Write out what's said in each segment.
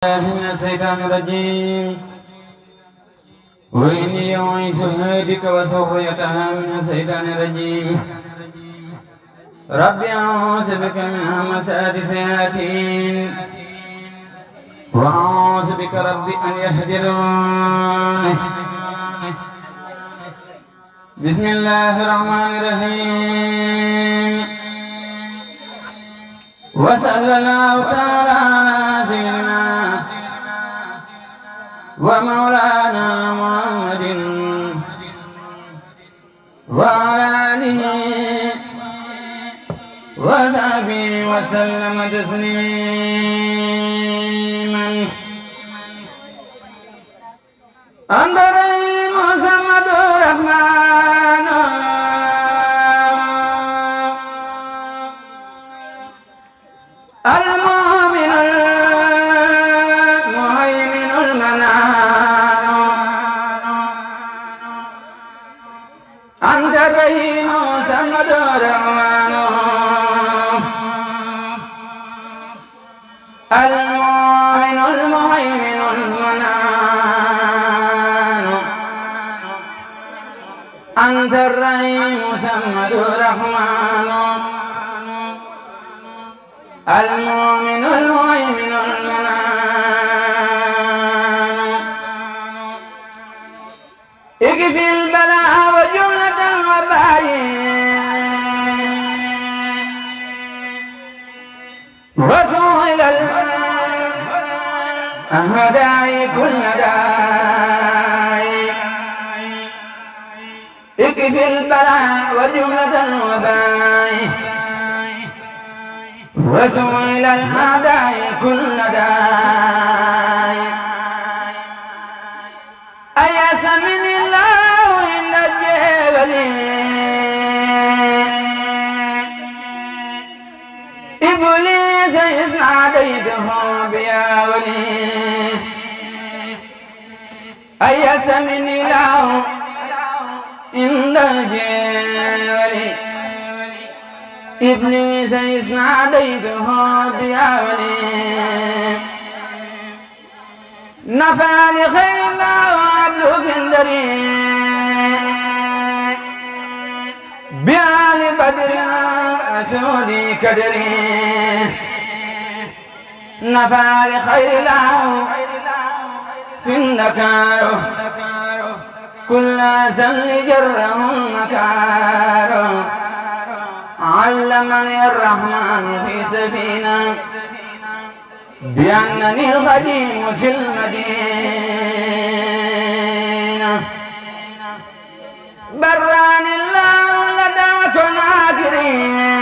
من الشيطان الرجيم وإني أعيذها بك وذريتها من الشيطان الرجيم رب أعوذ بك من همزات الشياطين وأعوذ بك رب أن يهدرون بسم الله الرحمن الرحيم وصلى الله تعالى على سيدنا ومولانا محمد وعلى آله وصحبه وسلم تسليما أنت رحيم محمد الرحمن المؤمن المهيمن المنان أنت الرحيم محمد الرحمن المؤمن المهيمن المنان أنت الرحيم محمد الرحمن المؤمن المهيمن المنان اكفي البلاء وجملة الوباء وسوء الأعداء كل داء اكفي البلاء وجملة الوباء وسوء الأعداء كل داء أياس من الله عند الجبل إبليس إذ ناديته بيا ولي أياس من الله عند الجبل إبليس إذ ناديته بيا ولي نفع لخير الله وعبده في الدريق بآل بدر أسودي كدري نفع لخير الله في النكار كل زل جره النكار علمني الرحمن في سفينة بأنني الخديم في المدينة براني الله لدى كناكرين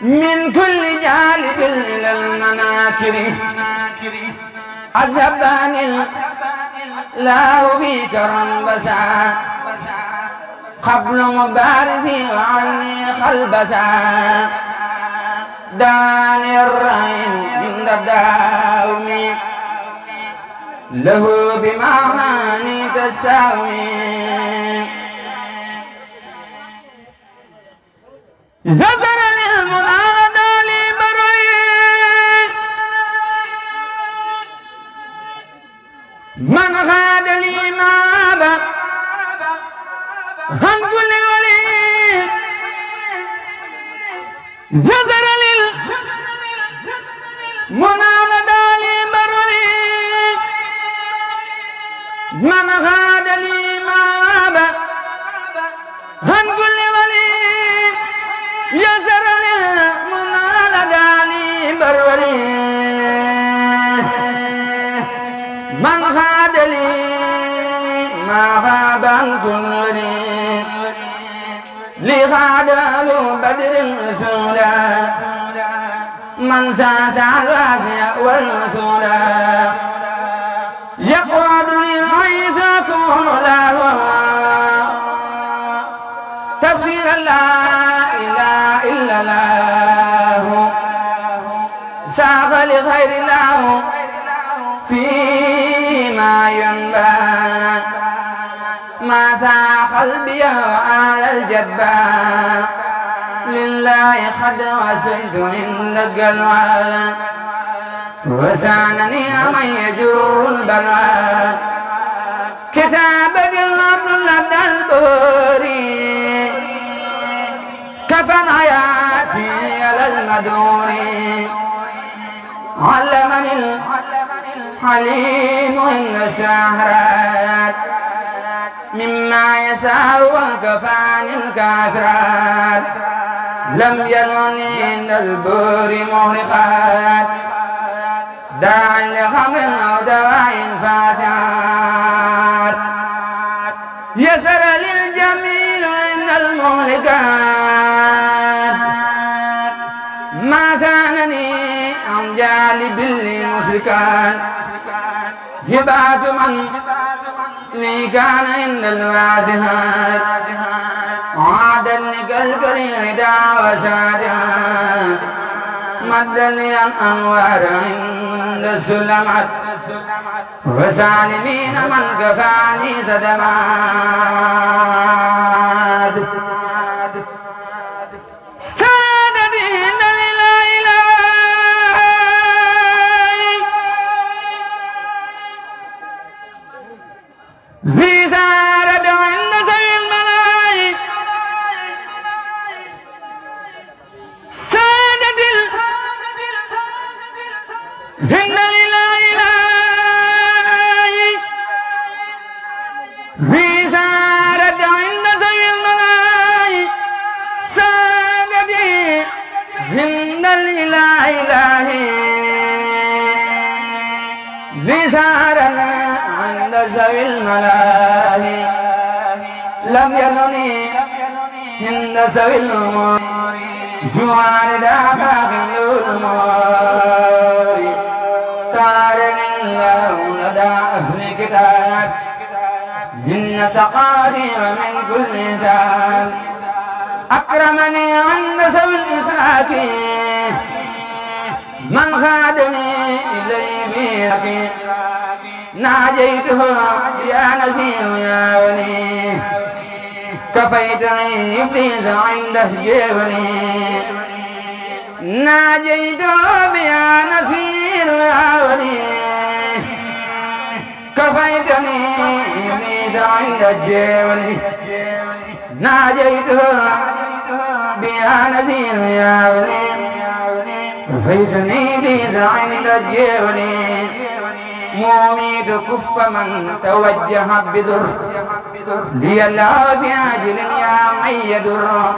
من كل جانب إلى المناكر عذبني الله في كرنبسا قبل مبارزي وعني خلبسا داني الرين عند الداوم له بمعنى تساوم نظر للمنادى لبروي من غاد لي مابا عن كل ولي نظر للمنادى لبروي من غاد لي مابا عن كل ولي يزر للمنادى لبروي من غاد لي ما غاب عن كل ولي لغادر بدر رسولا من ساسع الواسع والرسولا يقودني العيس أكون له تفسير لا إله إلا الله ساق لغير الله فيما ينبغي ما سا قلبي على الجبار لله قد وصلت عند القلوى وسانني من يجر البلوى كتابة العبد لدى البوري كفن حياتي على المدور علمني الحليم إن السهرات مما يسار وكفاني الكافرات لم يلوني عند البور مهرقات داع لخمر أو دواء فاتحات يسر للجميل عند المهلكات ما سانني عن جالب المشركات هبات من لي كان عند الواسهات عادا لكالكريم دعا وسادات مدا لي الأنوار عند السلمات وسالمين من كفاني صدمات سادتي إن الإله لي زارت عند سوي الملايك سادتي إن الإله بزارت عند سوي الملايك سادتي إن الإله بزارت عند سوي الملايك لم يلني عند سوي الأمور زوار دابا الأمور تارن الله لدى أهل كتاب من سقاري ومن كل تاب أكرمني عند سوي الإسراك من خادني إليه بيك ناجيته يا نسير يا ولي كفيتني إبليس عنده جبلي ناجيته يا نسير يا ولي كفيتني إبليس عند الجبل ناجيته بيا نسير يا ولي كفيتني إبليس عند الجبل مميت كف من توجه بذر لي الله في عجل يا من يدر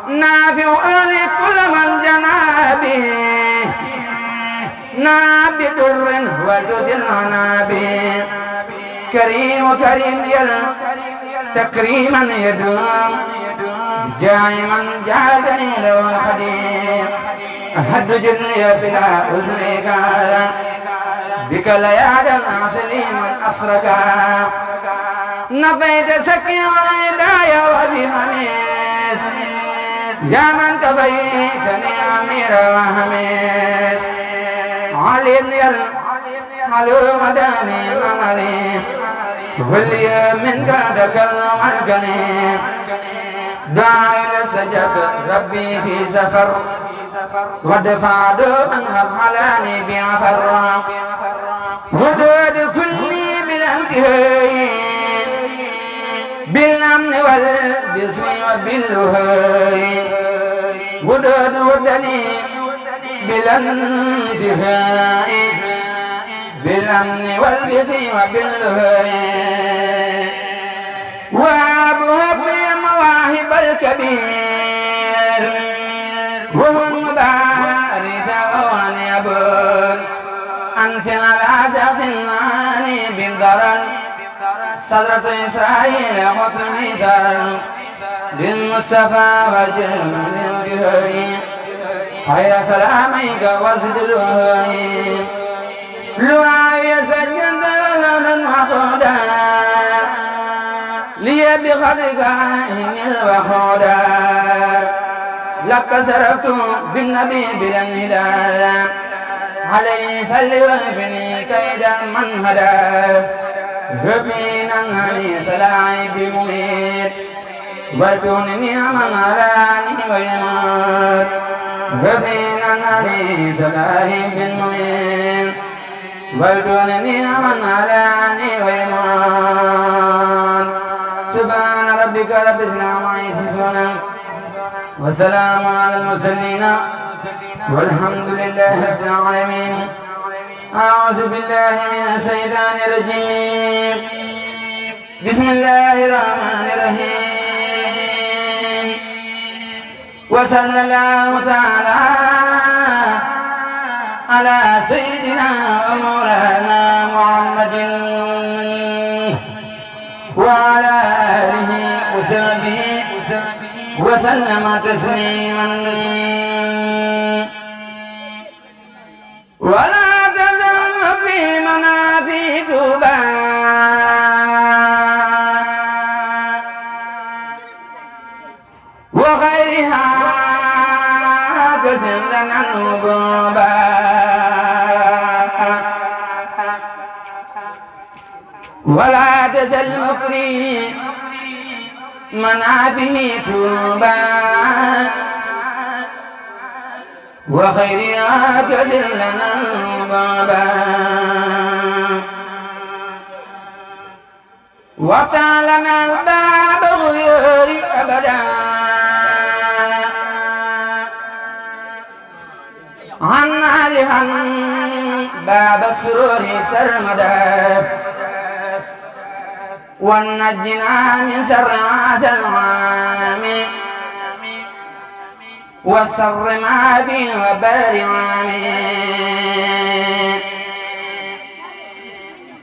نافع أهل كل من جنابه ناب در وتزل عنابه كريم يل تكريما يدوم جائما جادني له الخديم أحد جلي بلا أزلك بك ليادا أعسلين أسركا نفيت سكي والهدايا وبهميس يا من كفيتني أمير وهميس علي الحلو مداني ممري ولي منك تكلم الكريم داعي لسجد ربي في سفر ودفع من خلاني بعفر ودود كلي بالانتهاء بالأمن والبسم وبالوهاء ودود ودني بالانتهاء بالأمن والبسم وبالوهاء وابهب لي مواهب الكبير وهو المبارز وهو يبون أنزل على سخناني بالضرر صدرة إسرائيل حكمي ضرر للمصطفى وجه للجهي خير سلاميك وزد الوهي لوعي سجد لنا وحودا لي بقدرك إن الوحودا لك سرفت بالنبي بالانهداء عليه سل وابني كيد من هدى هبين عني سلاعي بمميت وتغنني من علاني ويموت وبين علي صلاح بالمؤمن وتغنني من علاني ويموت سبحان ربك رب العزة عما يصفون وسلام على المرسلين والحمد لله رب العالمين. أعوذ بالله من الشيطان الرجيم. بسم الله الرحمن الرحيم. وصلى الله تعالى على سيدنا ومولانا محمد وعلى آله وصحبه وسلم تسليما. ولا تزل في منافي توبا وغيرها كسر لنا النبوبا ولا تزل مكري منافه توبا وخيرها كسر لنا النبوبا وافتح لنا الباب غيور أبدا عنا لهن باب السرور سرمدا ونجنا من سر هذا العام وسر ما فيه وبر عامين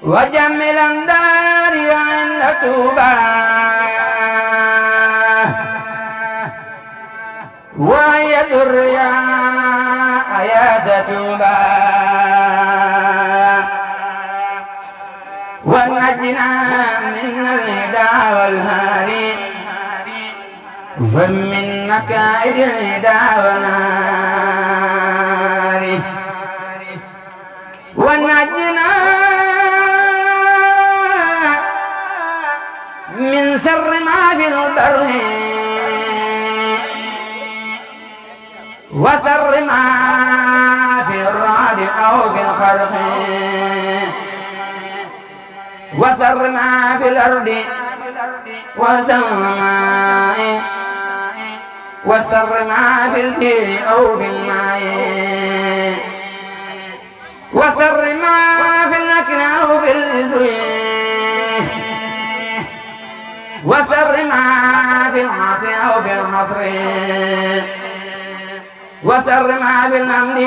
وجملا داري عند توبا وهي دريا يا ستوبا ونجنا من الهدى والهاري ومن مكائد الهدى والنار ونجنا من سر ما في البر وسر ما في الرعد أو في الخرق وسر ما في الأرض والسماء وسر ما في البئر أو في الماء وسر ما في النكر أو في الإسر وسر ما في الحص أو في الحصر وسر ما في الأمن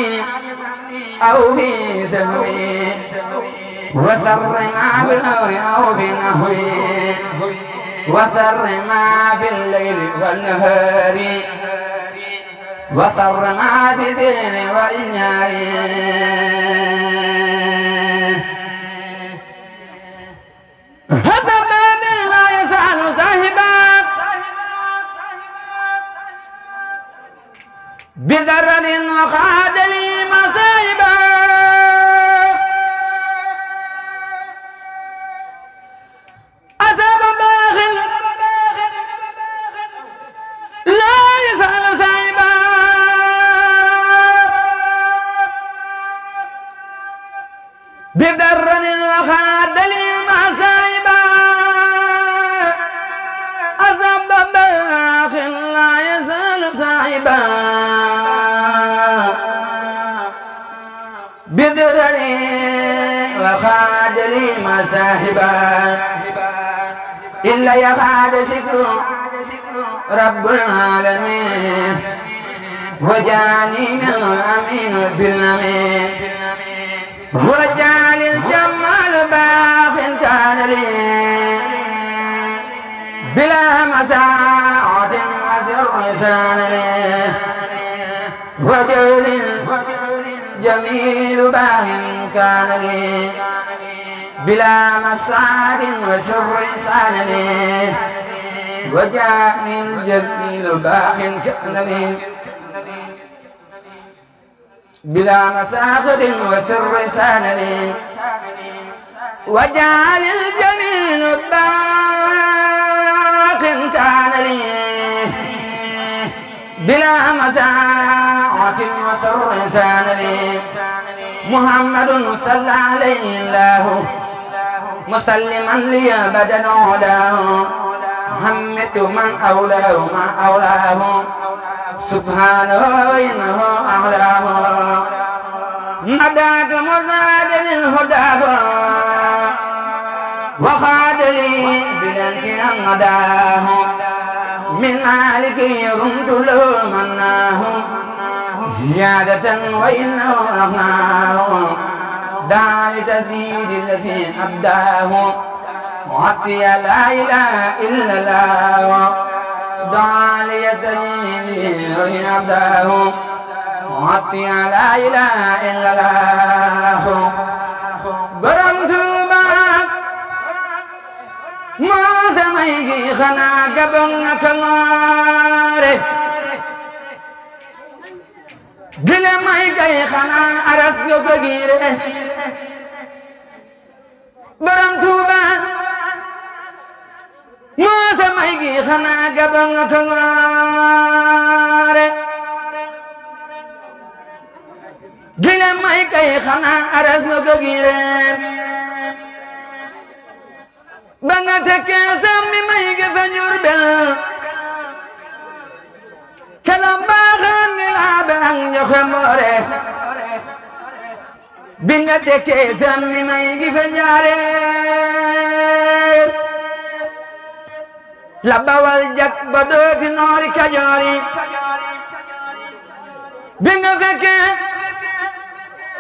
أو في سهو وسر ما في النور أو في النهر وسر ما في الليل والنهار وسر ما في الدين والنار هذا باب لا يزال صاحبا بضرر وخاد لي مصائبا أصاب باغ لا يزال صاحبا بضرر وخاد لي مصائبا أصاب باغ لا يزال صاحبا بضرر وخاد لي مصاحبا إلا يخاد ذكر رب العالمين وجاني من الأمين بالأمين وجعل الجمال باق كان لي بلا مساعة وسر لسان لي وجعل الجميل باق كان لي بلا مساعة وسر لسان لي وجعل الجميل باق كان لي بلا مساخر وسر سانني وجعل الجميل باق كان لي بلا مساعة وسر سان لي محمد صلى عليه الله مسلما لي أبدا علاه همت من أولاه ما أولاه سبحانه إنه أعلاه مدات مزاد الهدى وخاد لي بلنتي مداه من مالك يرمت له مناه زيادة وإنه أغناه دعا لتسديد الذي أبداه وعطي لا إله إلا الله دعا ليتسديد الذي أبداه وعطي لا إله إلا الله برمت ما سميجي خنا قبل كماره قل ما يجي خنا أرس يقديره برمتوبا ما سميجي خنا قبل كماره قل ما يجي خنا أرس يقديره banga tekke sammi may ge fa Njurbel calam baaxaan ni laa bang joxe mboore binga tekke sammi may ge fa Njaareem la Bawal jak ba dooti noori Kajoori binga fekke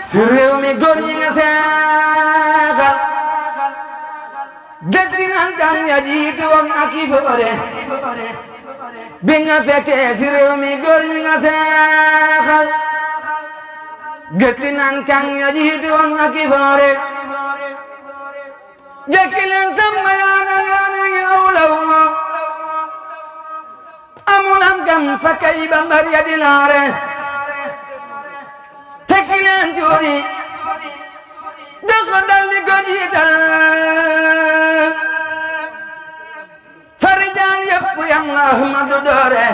si réew mi góor ñi nga seexal gëtti nan kam ya jiitu woon ak i foore bi nga fekkee si réew mi góor ñi nga seexal gëtti nan kam ya jiitu woon ak i foore jekki leen samba yaana yaana ñëw law amulam kam fa kay ba mbar ya di laare tekki leen cuuri dëkk dal di ko jiital farijaan yëpp yam la Ahmadu doore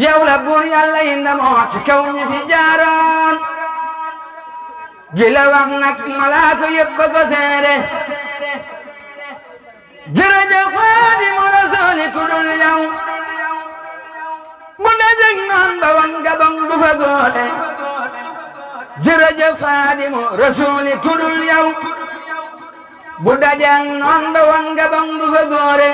yow la buur Yàlla yi ndamoo ci kaw ñi fi jaaroon ji la wax nag malaaka yëpp ko seede jërëjëf Xaadimu Rasuul ku dul yow bu dajeg noon ba wan gabam du fa góole jërëjëf Xaadimu Rasuul ku dul yow bu dajeg noon ba wan gabam du fa góore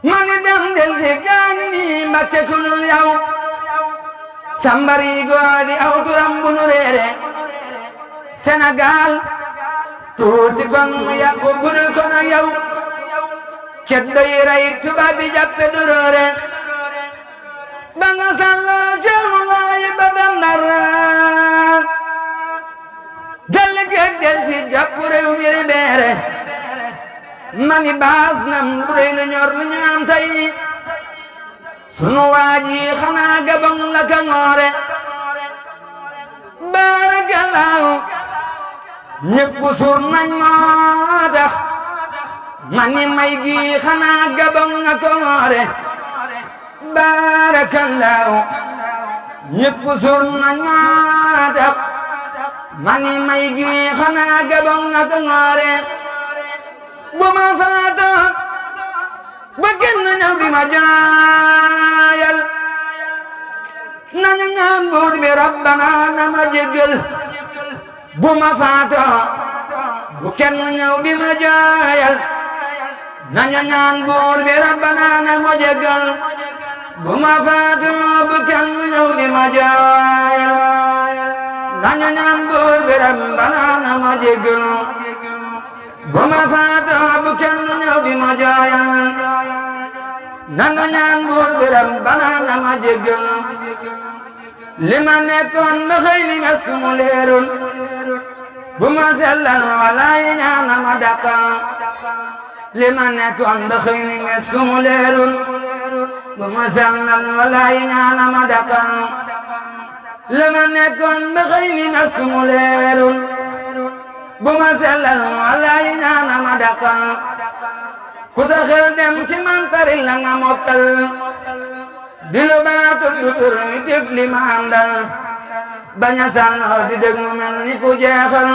mani dem del si gaani ni Mbakke ku dul yow sambari goodi aw turam bu nu reere Sénégal tuuti kon mu yàqu budul kon ak yow ceddo yi rey tubaab bi jàppe duroore ba nga sàlloo ceelu laayi ba dandar jalli geeg del si jàpp réew mi ribeere mani baas nam lu rëy lu ñor lu ñu am tey sunu waaji xanaa gabang la ka ngoore baarakallaahu ñëpp suur nañ moo tax mani may gi xanaa gabang la ka ngoore baarakallaahu ñëpp suur nañ moo tax mani may gi xanaa gabang la ka ngoore bu ma faata ba kenn ñëw di ma jaayal nañu ñaan buur bi rabbana na ma jéggal bu ma faata bu kenn ñëw di ma jaayal nañu ñaan buur bi rabbana na ma jéggal bu ma faata bu kenn ñëw di ma jaayal nañu ñaan buur bi rabbana na ma jéggal bu ma faata bu kenn ñëw di ma jaayal nanga ñaan buur bi rabbana na ma jéggal li ma nekkoon ba xëy ni mes ku mu leerul bu ma sellal walaay ñaan na ma dàqal li ma nekkoon ba xëy ni mes ku mu leerul bu ma sellal walaay ñaan na ma dàqal li ma nekkoon ba xëy ni mes ku mu leerul bu ma sellal walaay ñaan na ma dàqal ku sa xel dem ci man tari la nga mokkal di lu baa tuddu tur wi tif li ma àndal bañ a sànnoo di dég mu mel ni ku jeexal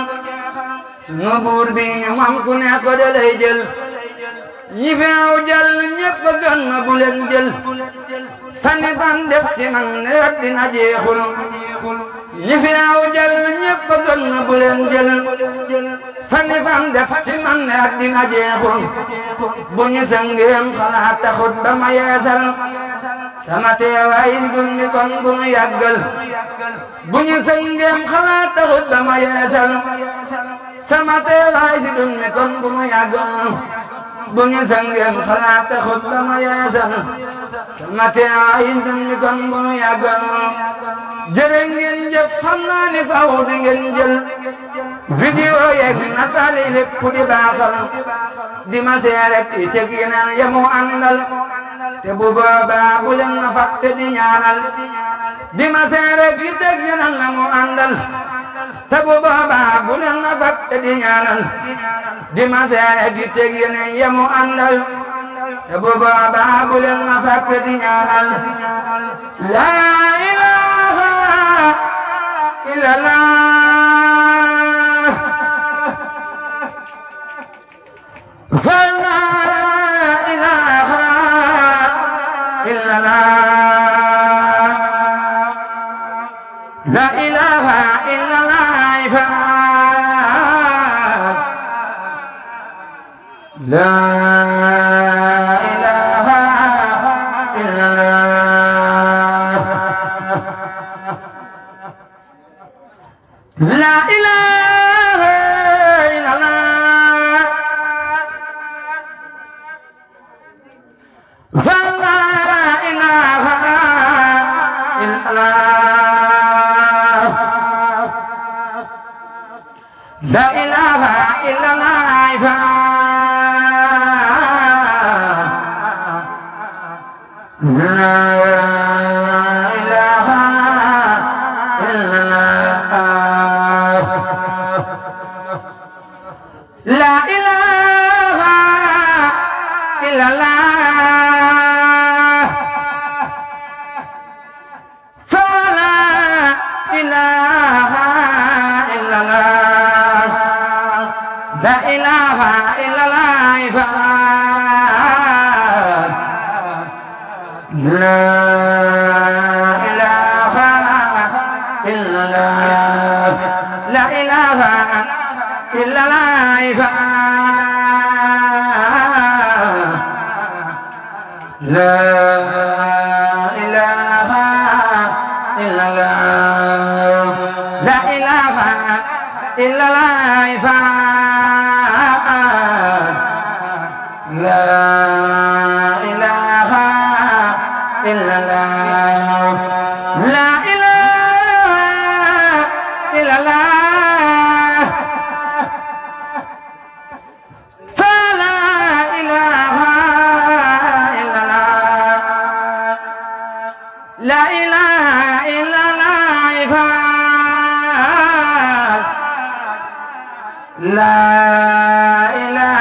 sunu buur bi ñu moom ku ne ko da lay jël ñi fi aw jël ñépp gën ma bu leen jël fani fan def ci man ne dina jeexul ñi fi aw jël ñépp gën ma bu leen jël fani fan def ci man ne dina jeexul bu ñu sëngeem xalaat taxut ba ma yeesal sama teewaay dun mi kon bu nu yàggal bu ñu sëngeem xalaat taxut ba ma yeesal sama teewaay si dun mi kon bu nu yàggal bu ñu sëngeem xalaat taxut ba ma yeesal sama teewaay dun mi kon bu nu yàggal jërë ngeen jëf xam naa ni faw di ngeen jël vidéo yeeg nataali lépp di baaxal di ma seerek i teg yeneen yamu àndal te bu boobaa bu leen ma fàtte di ñaanal di ma seerek i teg yeneen la mu àndal te bu boobaa bu leen ma fàtte di ñaanal di ma seerek i teg yeneen yamu àndal te bu boobaa bu leen ma fàtte di ñaanal laa ilaaha illallah la ilaha illallah la ilaha illallah la ilaha illallah la ilaha illallah la ilaha illallah la ilaha illallah la ilaha illallah la ilaha illallah la ilaha illallah la ilaha illallah la ilaha illallah la ilaha illallah la ilaha illallah la ilaha illallah la ilaha illallah la ilaha illallah la ilaha illallah la ilaha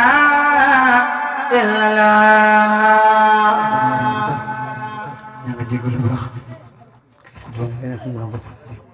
illallah